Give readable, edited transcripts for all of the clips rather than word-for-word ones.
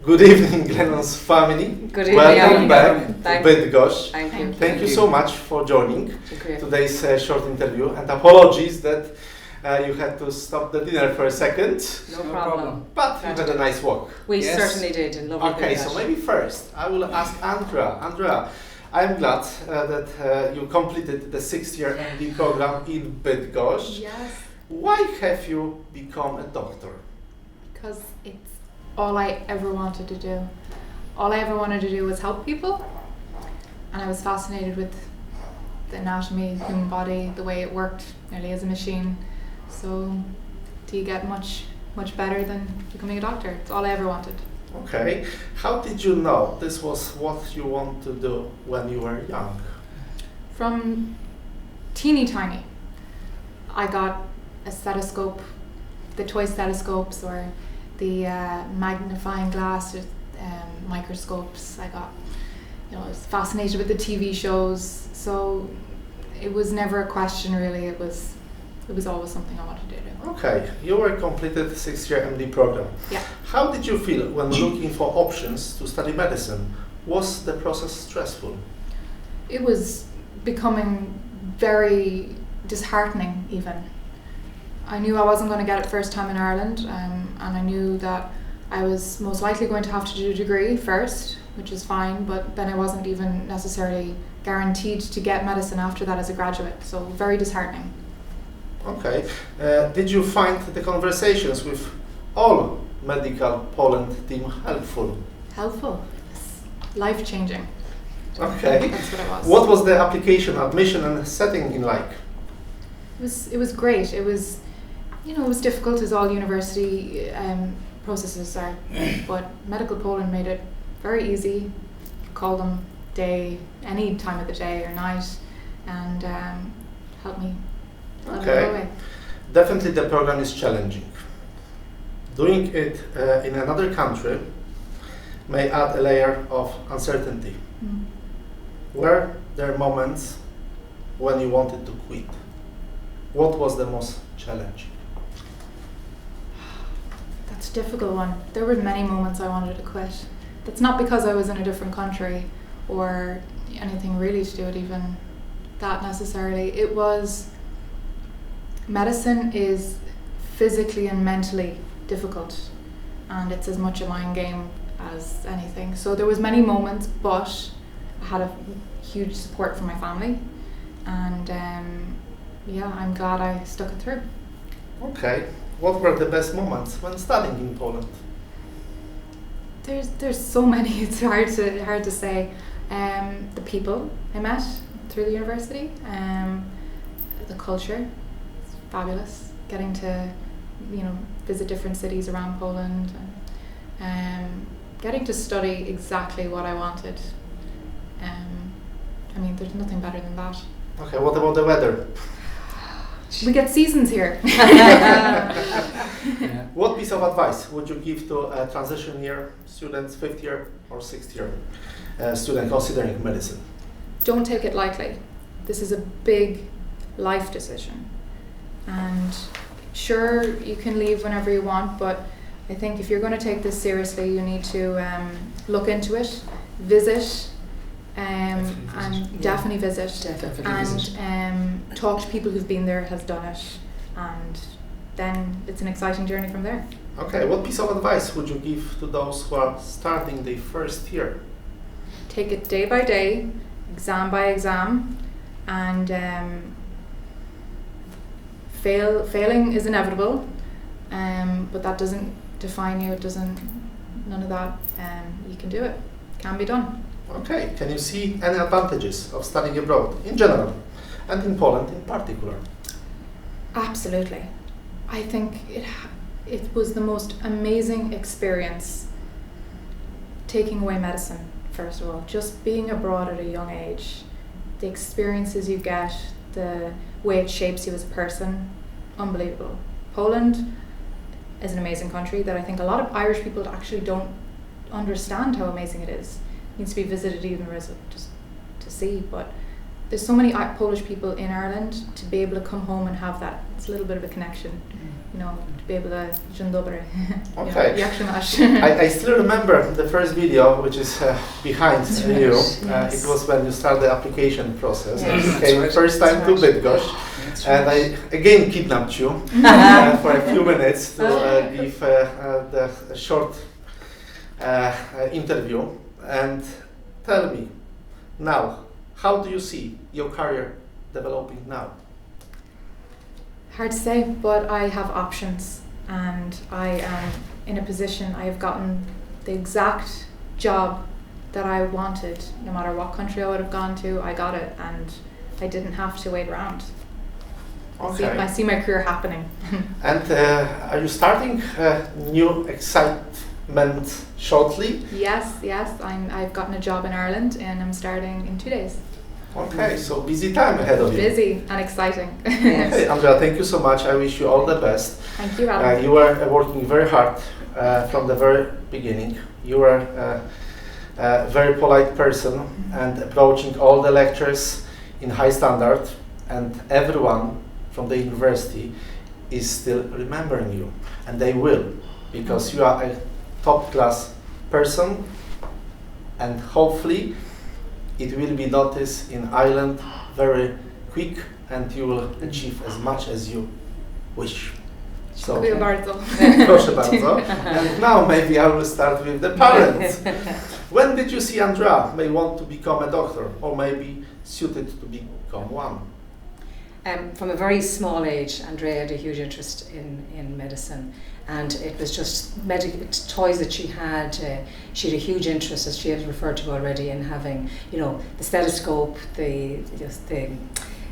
Good evening, Glennon's family. Good evening. Welcome back to Thank Bydgoszcz. you. Thank you so much for joining Okay. today's short interview, and apologies that you had to stop the dinner for a second. No problem. But you had a nice walk. We Yes. certainly did. And lovely Okay, so maybe first I will ask Andrea. Andrea, I'm glad that you completed the 6-year MD program in Bydgoszcz. Yes, Why have you become a doctor? because it's all I ever wanted to do. All I ever wanted to do was help people, and I was fascinated with the anatomy, the human body, the way it worked nearly as a machine. So do you get much better than becoming a doctor? It's all I ever wanted. Okay, how did you know this was what you want to do when you were young? From teeny tiny, I got a stethoscope, the toy stethoscopes or the magnifying glass, microscopes. I was fascinated with the TV shows. So it was never a question really. It was always something I wanted to do. Okay, you were completed 6-year MD program. Yeah. How did you feel when looking for options to study medicine? Was the process stressful? It was becoming very disheartening even. I knew I wasn't going to get it first time in Ireland, and I knew that I was most likely going to have to do a degree first, which is fine, but then I wasn't even necessarily guaranteed to get medicine after that as a graduate, so very disheartening. Okay, did you find the conversations with all Medical Poland team helpful? Helpful, yes. Life-changing. Okay, That's what it was. what was the application, admission and setting in like? It was great. It was, it was difficult as all university processes are, but Medical Poland made it very easy. Call them any time of the day or night, and help me. Okay, definitely the program is challenging. Doing it in another country may add a layer of uncertainty. Mm. Were there moments when you wanted to quit? What was the most challenging? That's a difficult one. There were many moments I wanted to quit. That's not because I was in a different country or anything really to do with even that necessarily. It was, medicine is physically and mentally difficult, and it's as much a mind game as anything. So there was many moments, but I had a huge support from my family, and I'm glad I stuck it through. Okay, what were the best moments when studying in Poland? There's so many. It's hard to say. The people I met through the university, the culture, it's fabulous. Getting to visit different cities around Poland, and getting to study exactly what I wanted. There's nothing better than that. Okay, what about the weather? We get seasons here. What piece of advice would you give to a transition year students, 5th year or 6th year student considering medicine? Don't take it lightly. This is a big life decision. And sure, you can leave whenever you want, but I think if you're going to take this seriously, you need to look into it, visit, definitely visit, and talk to people who've been there, has done it, and then it's an exciting journey from there. Okay, what piece of advice would you give to those who are starting their first year? Take it day by day, exam by exam, and failing is inevitable, but that doesn't define you. None of that. You can do it. Can be done. Okay, can you see any advantages of studying abroad in general and in Poland in particular? Absolutely. I think it was the most amazing experience taking away medicine, first of all. Just being abroad at a young age, the experiences you get, the way it shapes you as a person, unbelievable. Poland is an amazing country that I think a lot of Irish people actually don't understand how amazing it is. It needs to be visited even just to see, but there's so many Polish people in Ireland, to be able to come home and have that, it's a little bit of a connection, you know, to be able to dzień dobry. Okay. Jak się masz? I still remember the first video, which is behind you. Yes. It was when you started the application process. Yes. You came first time to Bydgoszcz, and I again kidnapped you for a few minutes to give the short interview. And tell me now, how do you see your career developing now? Hard to say, but I have options, and I am in a position, I have gotten the exact job that I wanted. No matter what country I would have gone to, I got it, and I didn't have to wait around. Okay. I see my career happening. And are you starting new excitement shortly? Yes, I've gotten a job in Ireland, and I'm starting in 2 days. Okay, so busy time ahead of you. Busy and exciting. Okay, Andrea, thank you so much. I wish you all the best. Thank you, Adam. You were working very hard from the very beginning. You were a very polite person and approaching all the lectures in high standard, and everyone from the university is still remembering you, and they will, because you are a top class person, and hopefully it will be noticed in Ireland very quick, and you will achieve as much as you wish. So, Dziękuję bardzo. proszę bardzo. And now maybe I will start with the parents. When did you see Andrea may want to become a doctor, or maybe suited to become one? From a very small age, Andrea had a huge interest in medicine, and it was just toys that she had. She had a huge interest, as she has referred to already, in having, you know, the stethoscope, the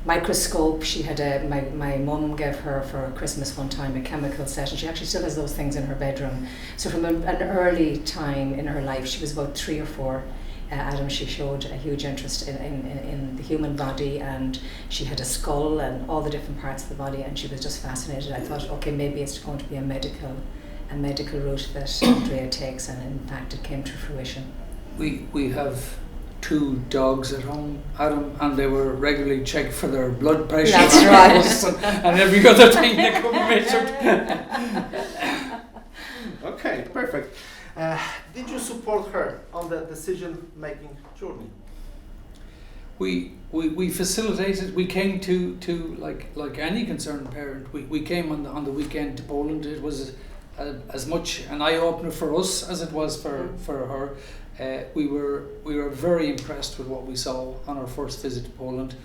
microscope. She had my mum gave her for Christmas one time a chemical set, and she actually still has those things in her bedroom. So from an early time in her life, she was about 3 or 4. Adam, she showed a huge interest in the human body, and she had a skull and all the different parts of the body, and she was just fascinated. I thought, okay, maybe it's going to be a medical route that Andrea takes, and in fact it came to fruition. We have 2 dogs at home, Adam, and they were regularly checked for their blood pressure. That's right. and every other thing they could be measured. Okay, perfect. Did you support her on the decision-making journey? We facilitated. We came to like any concerned parent. We came on the weekend to Poland. It was as much an eye opener for us as it was for her. We were very impressed with what we saw on our first visit to Poland.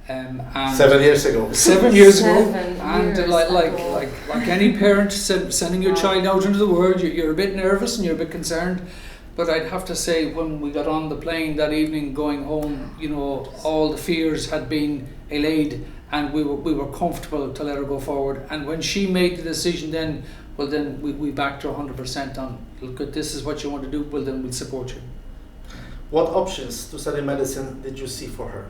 And 7 years ago. 7 years ago, 7 and years like any parent sending your child out into the world, you're a bit nervous and you're a bit concerned. But I'd have to say, when we got on the plane that evening going home, you know, all the fears had been allayed, and we were comfortable to let her go forward. And when she made the decision, then we backed her 100% on, look, this is what you want to do. Well, then we'll support you. What options to study medicine did you see for her?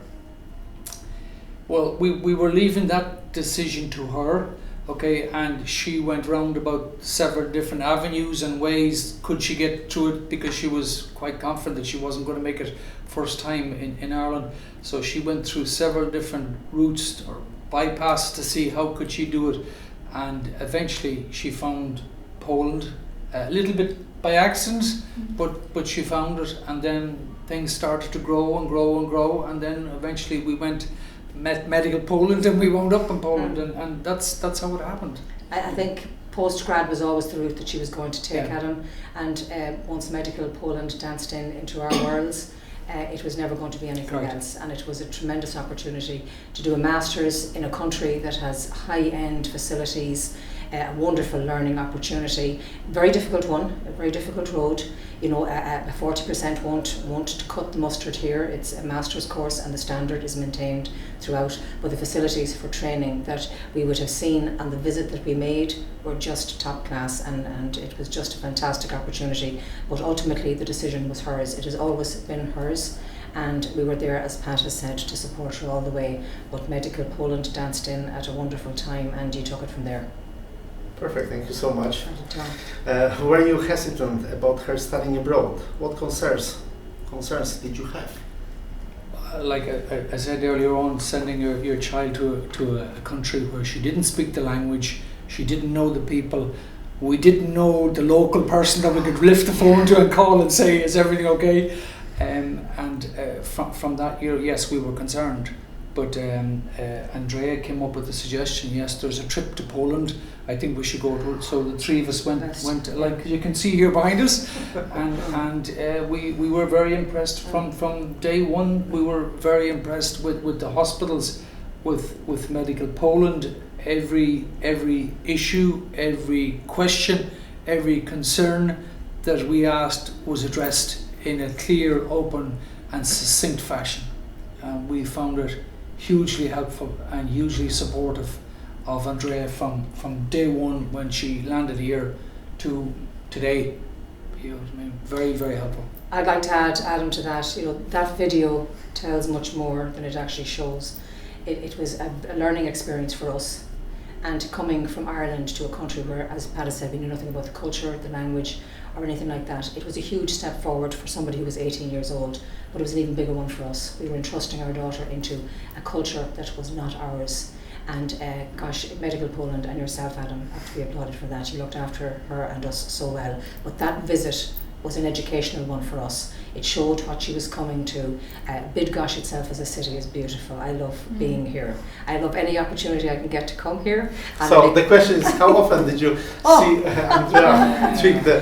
Well, we were leaving that decision to her, okay, and she went round about several different avenues and ways could she get through it, because she was quite confident that she wasn't going to make it first time in Ireland. So she went through several different routes or bypass to see how could she do it, and eventually she found Poland, a little bit by accident, but she found it, and then things started to grow and grow and grow, and then eventually we met Medical Poland, and we wound up in Poland, and that's how it happened. I think post-grad was always the route that she was going to take, Yeah. Adam, and once Medical Poland danced into our worlds, it was never going to be anything Correct. else, and it was a tremendous opportunity to do a master's in a country that has high-end facilities, a wonderful learning opportunity. Very difficult one, a very difficult road. You know, a 40% won't cut the mustard here. It's a master's course, and the standard is maintained throughout. But the facilities for training that we would have seen on the visit that we made were just top class, and it was just a fantastic opportunity. But ultimately, the decision was hers. It has always been hers. And we were there, as Pat has said, to support her all the way. But Medical Poland danced in at a wonderful time, and you took it from there. Perfect, thank you so much. Were you hesitant about her studying abroad? What concerns did you have? like I said earlier on, sending your child to a country where she didn't speak the language, she didn't know the people, we didn't know the local person that we could lift the phone to and call and say, is everything okay? From that year, yes, we were concerned. But Andrea came up with the suggestion, yes, there's a trip to Poland, I think we should go to it. So the three of us went like you can see here behind us, and we were very impressed from day one. We were very impressed with the hospitals, with Medical Poland. Every issue, every question, every concern that we asked was addressed in a clear, open and succinct fashion. We found it hugely helpful and hugely supportive of Andrea from day one when she landed here to today. You know, I mean, very, very helpful. I'd like to add, Adam, to that. You know, that video tells much more than it actually shows. It was a learning experience for us, and coming from Ireland to a country where, as Pat has said, we knew nothing about the culture, the language, or anything like that. It was a huge step forward for somebody who was 18 years old, but it was an even bigger one for us. We were entrusting our daughter into a culture that was not ours. And gosh, Medical Poland and yourself, Adam, have to be applauded for that. You looked after her and us so well. But that visit was an educational one for us. It showed what she was coming to. Bydgoszcz itself as a city is beautiful. I love being here. I love any opportunity I can get to come here. So the question is, how often did you see Andrea tweak the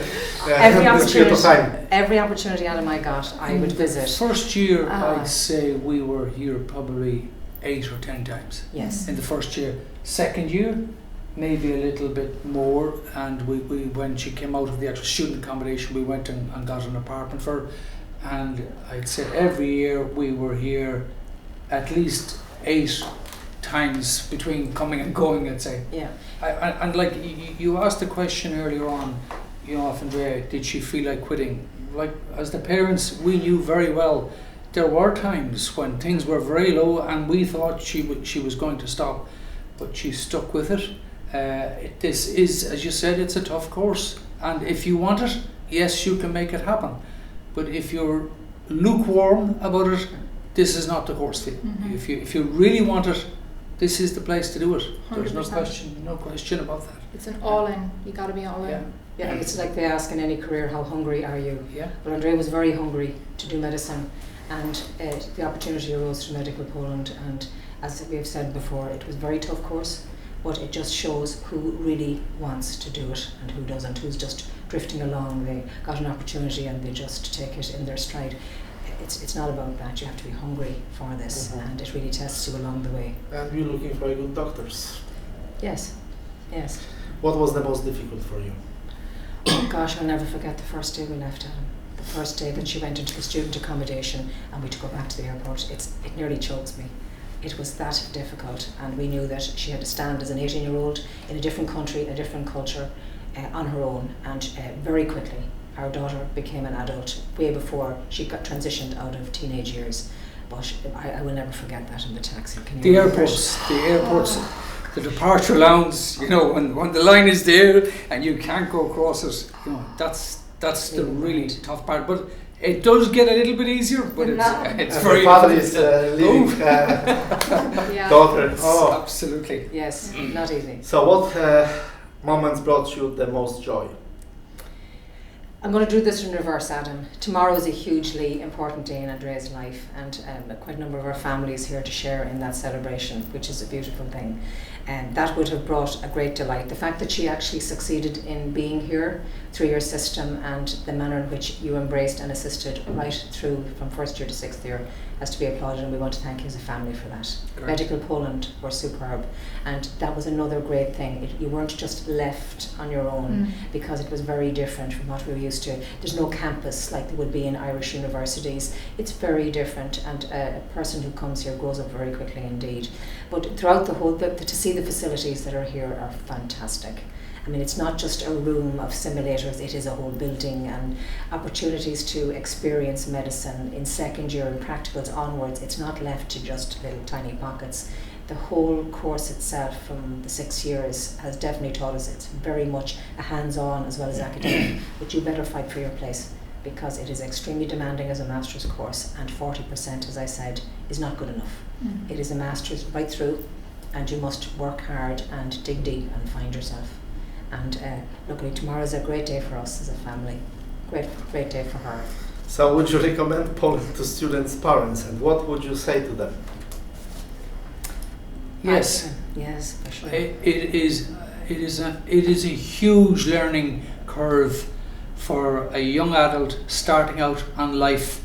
time? Every opportunity Adam I got, I would visit. First year, I'd say we were here probably 8 or 10 times. Yes. In the first year. Second year, maybe a little bit more, and we when she came out of the actual student accommodation, we went and got an apartment for her, and I'd say every year we were here at least 8 times between coming and going, I'd say. Yeah. And like you asked the question earlier on, you know, of Andrea, did she feel like quitting? Like, as the parents, we knew very well there were times when things were very low and we thought she was going to stop, but she stuck with it. This is, as you said, it's a tough course, and if you want it, yes, you can make it happen. But if you're lukewarm about it, this is not the course for you. Mm-hmm. If you really want it, this is the place to do it. 100%. There's no question about that. It's an all-in. You got to be all in. Yeah, it's like they ask in any career, how hungry are you? Yeah. Well, Andrea was very hungry to do medicine, and the opportunity arose to Medical Poland, and as we have said before, it was a very tough course, but it just shows who really wants to do it and who doesn't, who's just drifting along. They got an opportunity and they just take it in their stride. It's not about that. You have to be hungry for this, and it really tests you along the way. And you're looking for good doctors. Yes. What was the most difficult for you? Oh gosh, I'll never forget the first day we left Adam. The first day that she went into the student accommodation and we took her back to the airport. It nearly chokes me. It was that difficult, and we knew that she had to stand as an 18-year-old in a different country, a different culture, on her own, and very quickly our daughter became an adult way before she got transitioned out of teenage years. But I will never forget that in the taxi. The airports, the departure lounge, you know, when the line is there and you can't go across it, you know, that's the really tough part. But it does get a little bit easier, but it's very. Father is leaving daughter. Oh, absolutely. Yes, not easy. So, what moments brought you the most joy? I'm going to do this in reverse, Adam. Tomorrow is a hugely important day in Andrea's life, and quite a number of our families here to share in that celebration, which is a beautiful thing. And that would have brought a great delight. The fact that she actually succeeded in being here through your system and the manner in which you embraced and assisted right through from first year to sixth year has to be applauded, and we want to thank you as a family for that. Great. Medical Poland were superb, and that was another great thing. You weren't just left on your own because it was very different from what we were used to. There's no campus like there would be in Irish universities. It's very different, and a person who comes here grows up very quickly indeed. But throughout the whole, to see the facilities that are here are fantastic. I mean, it's not just a room of simulators, it is a whole building, and opportunities to experience medicine in second year and practicals onwards. It's not left to just little tiny pockets. The whole course itself from the 6 years has definitely taught us it's very much a hands-on as well as academic, but you better fight for your place. because it is extremely demanding as a master's course, and 40%, as I said, is not good enough. It is a master's right through, and you must work hard and dig deep and find yourself. And luckily tomorrow is a great day for us as a family. Great day for her. So would you recommend Poland to students' parents, and what would you say to them? Yes. Yes, for sure. It is a huge learning curve for a young adult starting out on life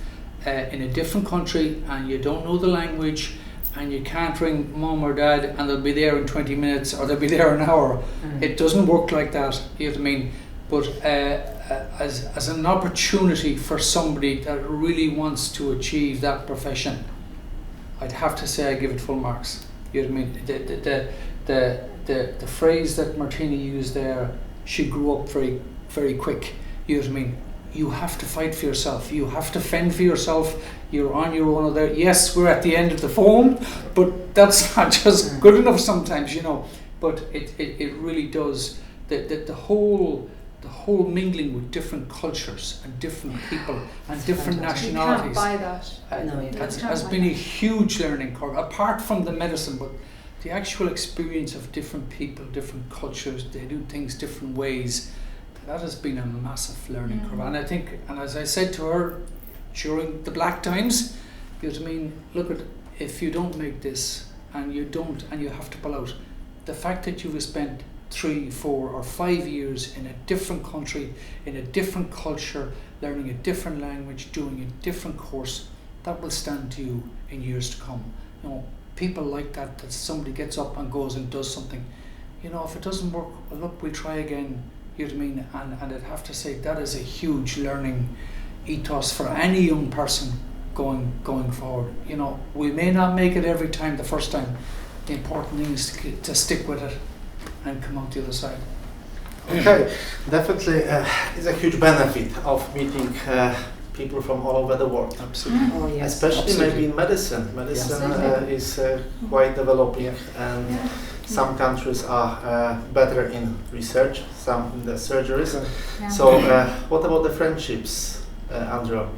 in a different country, and you don't know the language, and you can't ring mum or dad and they'll be there in 20 minutes or they'll be there an hour. It doesn't work like that, you know what I mean? But as an opportunity for somebody that really wants to achieve that profession, I'd have to say I give it full marks. You know what I mean? The phrase that Martina used there, she grew up very, very quick. You know what I mean? You have to fight for yourself. You have to fend for yourself. You're on your own there. Yes, we're at the end of the phone, but that's not just good enough sometimes, you know. But it really does. The whole mingling with different cultures and different people and different nationalities. You can't buy that. No, you can't. Has been a huge learning curve, apart from the medicine, but the actual experience of different people, different cultures, they do things different ways. That has been a massive learning curve. And I think, and as I said to her during the black times, you know what I mean, look at, if you don't make this and you have to pull out, the fact that you've spent 3, 4 or 5 years in a different country, in a different culture, learning a different language, doing a different course, that will stand to you in years to come. You know, people like that somebody gets up and goes and does something. You know, if it doesn't work, well, look, we'll try again. You know what I mean? And I'd have to say that is a huge learning ethos for any young person going forward. You know, we may not make it every time the first time. The important thing is to stick with it and come out the other side. Okay, definitely it's a huge benefit of meeting people from all over the world. Absolutely. Oh, yes. Especially Absolutely. maybe in medicine. Medicine Absolutely. is quite developing, and some countries are better in research, some in the surgeries. Yeah. So what about the friendships, Andrea?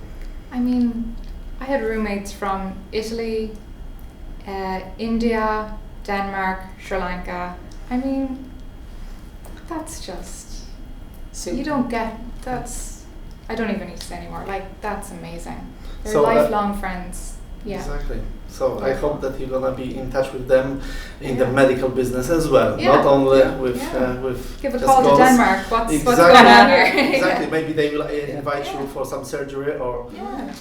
I mean, I had roommates from Italy, India, Denmark, Sri Lanka. I mean, that's just, you don't get, I don't even need to say anymore, like, that's amazing. They're So, lifelong friends. Yeah. Exactly. So I hope that you're gonna be in touch with them in the medical business as well, Yeah. not only Yeah. with Give a just call to goals. Denmark. What's Exactly. going on here? Exactly. Maybe they will invite Yeah. you for some surgery or. Yeah.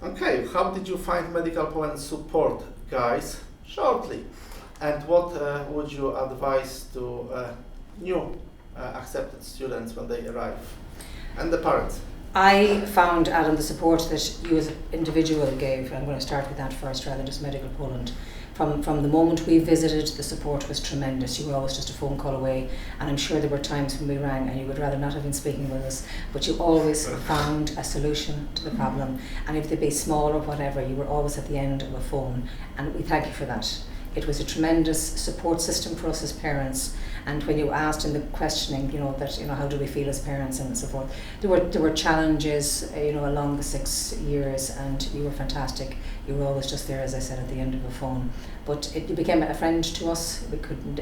Okay. How did you find Medical Poland support, guys? Shortly. And what would you advise to new accepted students when they arrive, and the parents? I found, Adam, the support that you as an individual gave. I'm going to start with that first rather than just Medical Poland. From the moment we visited, the support was tremendous. You were always just a phone call away, and I'm sure there were times when we rang and you would rather not have been speaking with us, but you always found a solution to the problem. And if they be small or whatever, you were always at the end of a phone, and we thank you for that. It was a tremendous support system for us as parents. And when you asked in the questioning, how do we feel as parents and so forth, there were challenges, along the 6 years, and you were fantastic. You were always just there, as I said, at the end of a phone. But you became a friend to us.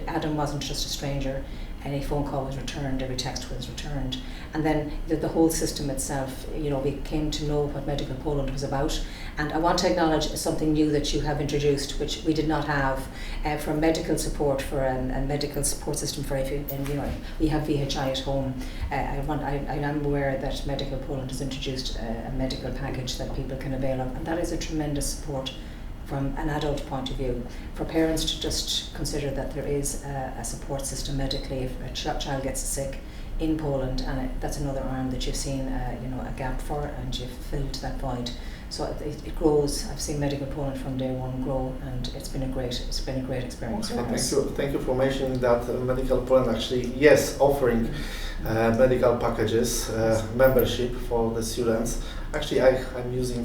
Adam wasn't just a stranger. Any phone call was returned, every text was returned. And then the whole system itself, we came to know what Medical Poland was about. And I want to acknowledge something new that you have introduced, which we did not have, for medical support, for a medical support system for we have VHI at home. I am aware that Medical Poland has introduced a medical package that people can avail of, and that is a tremendous support from an adult point of view, for parents to just consider that there is a support system medically if a child gets sick in Poland, and that's another arm that you've seen a gap for, and you've filled that void. So it grows. I've seen Medical Poland from day one grow, and it's been a great experience for us. Thank you for mentioning that Medical Poland actually offering medical packages, membership for the students. Actually, I'm using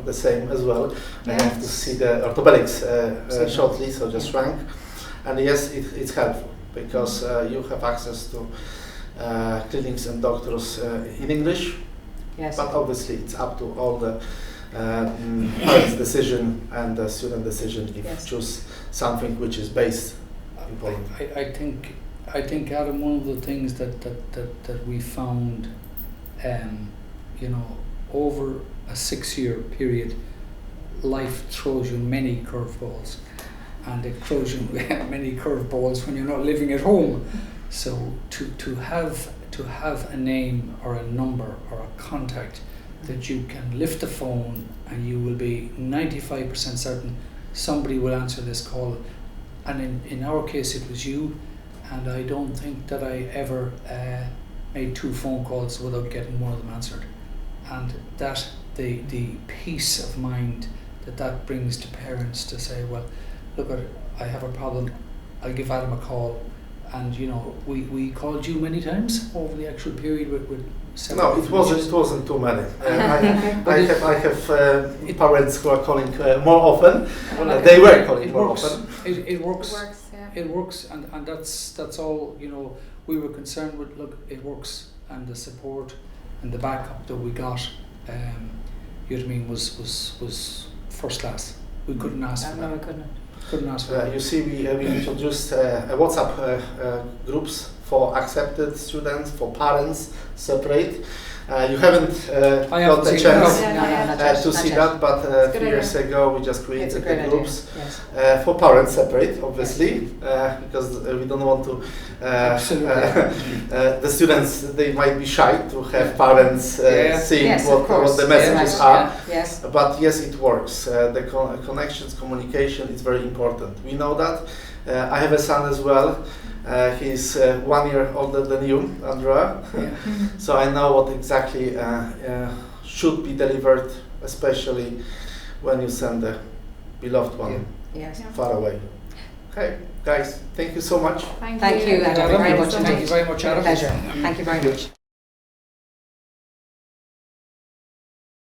the same as well. I have to see the orthopedics shortly, so just rank. And yes, it's helpful because you have access to clinics and doctors in English. Yes. But obviously it's up to all the parents' decision and the student decision if Yes. choose something which is based in Poland. I think Adam, one of the things that we found, over a 6-year period, life throws you many curveballs, and it throws you many curveballs when you're not living at home. So to have a name or a number or a contact that you can lift the phone and you will be 95% certain somebody will answer this call, and in our case it was you, and I don't think that I ever made 2 phone calls without getting one of them answered, and that the peace of mind that brings to parents to say, well, look, I have a problem, I'll give Adam a call. And we called you many times over the actual period with several. No, it wasn't too many. I have parents who are calling more often. Well, they were calling more often. It works. It works, yeah. It works, and that's all. We were concerned with. Look, it works, and the support and the backup that we got, was first class. We couldn't ask for that. No, we couldn't. Couldn't ask for that. You see, we introduced a WhatsApp groups for accepted students, for parents, separate. You haven't got the chance to see that, but a few years ago we just created the groups for parents separate, obviously, because we don't want to. The students, they might be shy to have parents seeing what the messages are. Yes. But yes, it works. The connections, communication is very important. We know that. I have a son as well. He's 1 year older than you, Andréa. So I know what exactly should be delivered, especially when you send the beloved one far away. Okay, guys, thank you so much. Thank you, you. Adam, very much Thank you very much, Adam. Pleasure. Thank you very much.